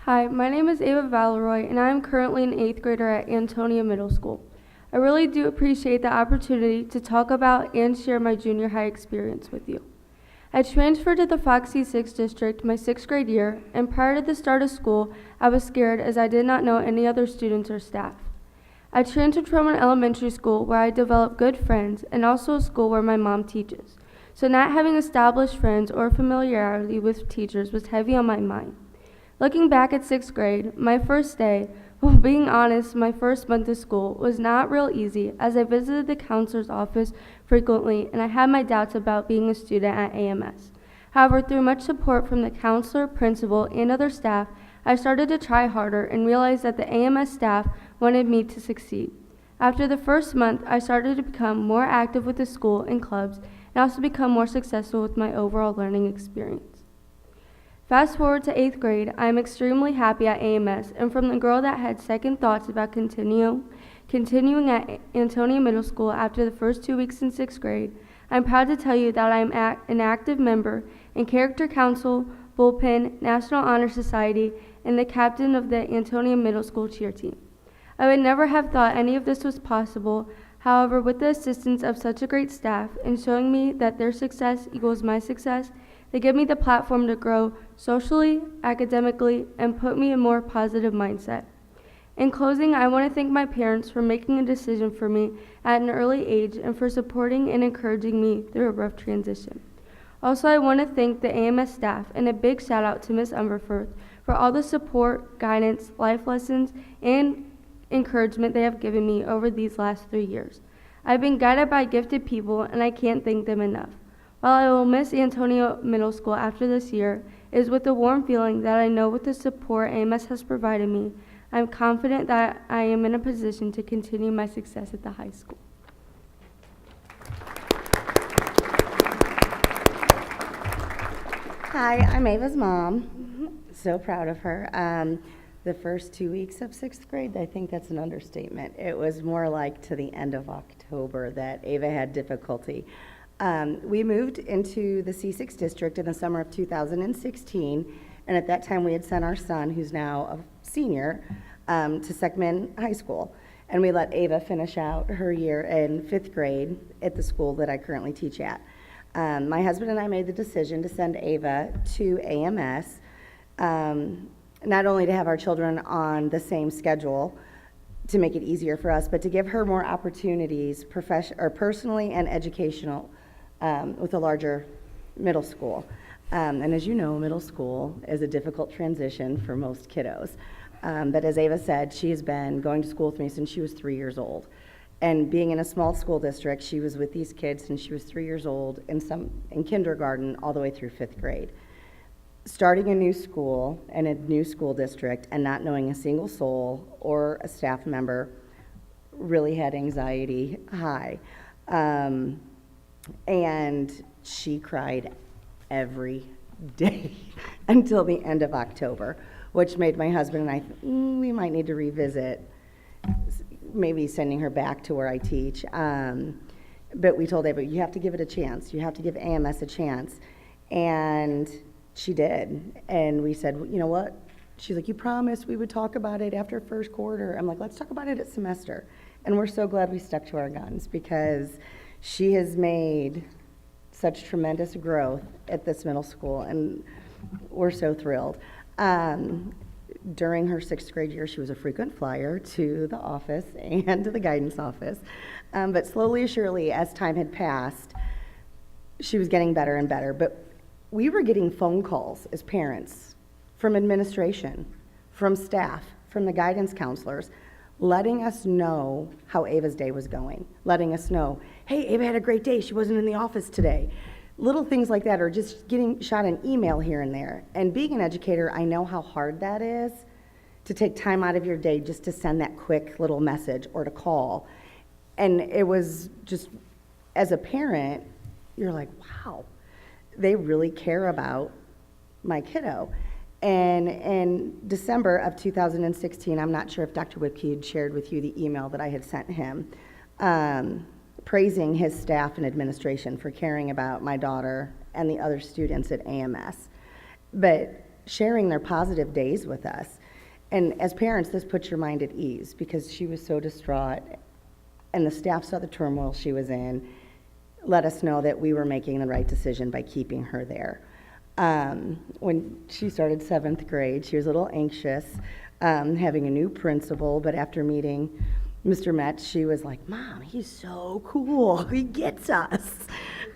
Hi, my name is Ava Vallery, and I am currently an 8th grader at Antonia Middle School. I really do appreciate the opportunity to talk about and share my junior high experience with you. I transferred to the Foxy 6 district my 6th grade year, and prior to the start of school, I was scared as I did not know any other students or staff. I transferred from an elementary school where I developed good friends and also a school where my mom teaches. So not having established friends or familiarity with teachers was heavy on my mind. Looking back at 6th grade, my first day, well, being honest, my first month of school was not real easy as I visited the counselor's office frequently and I had my doubts about being a student at AMS. However, through much support from the counselor, principal, and other staff, I started to try harder and realized that the AMS staff wanted me to succeed. After the first month, I started to become more active with the school and clubs and also become more successful with my overall learning experience. Fast forward to 8th grade, I am extremely happy at AMS, and from the girl that had second thoughts about continuing at Antonia Middle School after the first 2 weeks in 6th grade, I'm proud to tell you that I am an active member in Character Council, Bullpen, National Honor Society, and the captain of the Antonia Middle School cheer team. I would never have thought any of this was possible. However, with the assistance of such a great staff and showing me that their success equals my success, they give me the platform to grow socially, academically, and put me in a more positive mindset. In closing, I want to thank my parents for making a decision for me at an early age and for supporting and encouraging me through a rough transition. Also, I want to thank the AMS staff and a big shout out to Ms. Umberfirth for all the support, guidance, life lessons, and encouragement they have given me over these last 3 years. I've been guided by gifted people and I can't thank them enough. While I will miss Antonia Middle School after this year, it is with a warm feeling that I know with the support AMS has provided me, I am confident that I am in a position to continue my success at the high school. Hi, I'm Ava's mom. So proud of her. The first 2 weeks of 6th grade, I think that's an understatement. It was more like to the end of October that Ava had difficulty. We moved into the C6 district in the summer of 2016, and at that time we had sent our son, who's now a senior, to Seckman High School. And we let Ava finish out her year in 5th grade at the school that I currently teach at. My husband and I made the decision to send Ava to AMS, not only to have our children on the same schedule to make it easier for us, but to give her more opportunities personally and educational with a larger middle school. And as you know, middle school is a difficult transition for most kiddos. But as Ava said, she has been going to school with me since she was 3 years old. And being in a small school district, she was with these kids since she was 3 years old in kindergarten all the way through 5th grade. Starting a new school and a new school district and not knowing a single soul or a staff member really had anxiety high. And she cried every day until the end of October, which made my husband and I we might need to revisit maybe sending her back to where I teach. But we told Ava, you have to give it a chance. You have to give AMS a chance. And she did. And we said, well, you know what? She's like, you promised we would talk about it after first quarter. I'm like, let's talk about it at semester. And we're so glad we stuck to our guns because she has made such tremendous growth at this middle school, and we're so thrilled. During her 6th grade year, she was a frequent flyer to the office and to the guidance office. But slowly and surely, as time had passed, she was getting better and better. But we were getting phone calls as parents from administration, from staff, from the guidance counselors, letting us know how Ava's day was going, letting us know, hey, Ava had a great day. She wasn't in the office today. Little things like that, or just getting shot an email here and there. And being an educator, I know how hard that is to take time out of your day just to send that quick little message or to call. And it was just, as a parent, you're like, wow, they really care about my kiddo. And in December of 2016, I'm not sure if Dr. Whipke had shared with you the email that I had sent him, praising his staff and administration for caring about my daughter and the other students at AMS. But sharing their positive days with us. And as parents, this puts your mind at ease because she was so distraught, and the staff saw the turmoil she was in, let us know that we were making the right decision by keeping her there. When she started 7th grade, she was a little anxious, having a new principal, but after meeting Mr. Metz, she was like, "Mom, he's so cool, he gets us."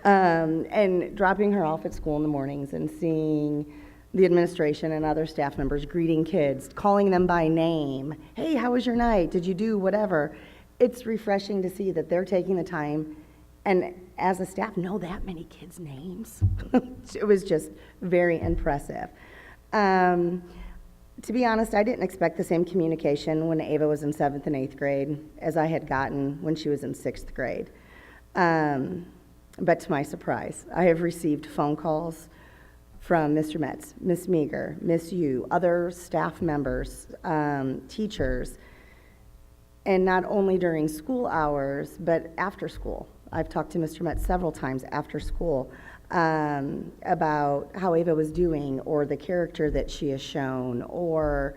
And dropping her off at school in the mornings and seeing the administration and other staff members greeting kids, calling them by name. "Hey, how was your night? Did you do whatever?" It's refreshing to see that they're taking the time and as a staff know that many kids' names. It was just very impressive. To be honest, I didn't expect the same communication when Ava was in 7th and 8th grade as I had gotten when she was in 6th grade. But to my surprise, I have received phone calls from Mr. Metz, Miss Meager, Miss Yu, other staff members, teachers, and not only during school hours, but after school. I've talked to Mr. Metz several times after school about how Ava was doing or the character that she has shown or,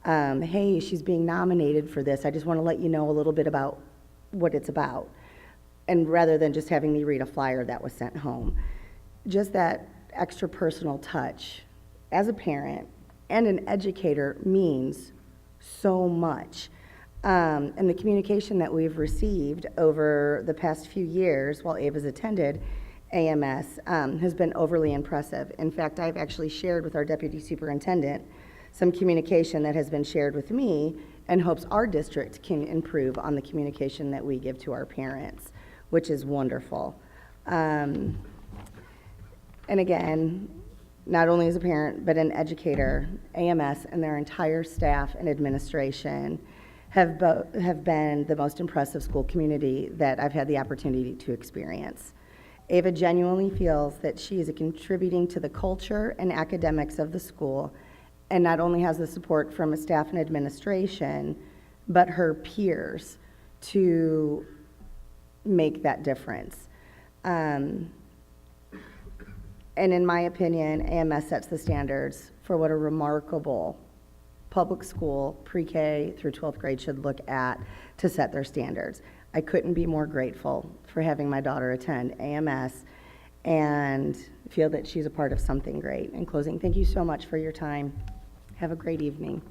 hey, she's being nominated for this. I just want to let you know a little bit about what it's about. And rather than just having me read a flyer that was sent home, just that extra personal touch as a parent and an educator means so much. And the communication that we've received over the past few years while Ava's attended AMS has been overly impressive. In fact, I've actually shared with our deputy superintendent some communication that has been shared with me and hopes our district can improve on the communication that we give to our parents, which is wonderful. And again, not only as a parent, but an educator, AMS and their entire staff and administration have been the most impressive school community that I've had the opportunity to experience. Ava genuinely feels that she is contributing to the culture and academics of the school, and not only has the support from a staff and administration, but her peers to make that difference. And in my opinion, AMS sets the standards for what a remarkable public school, pre-K through 12th grade should look at to set their standards. I couldn't be more grateful for having my daughter attend AMS and feel that she's a part of something great. In closing, thank you so much for your time. Have a great evening.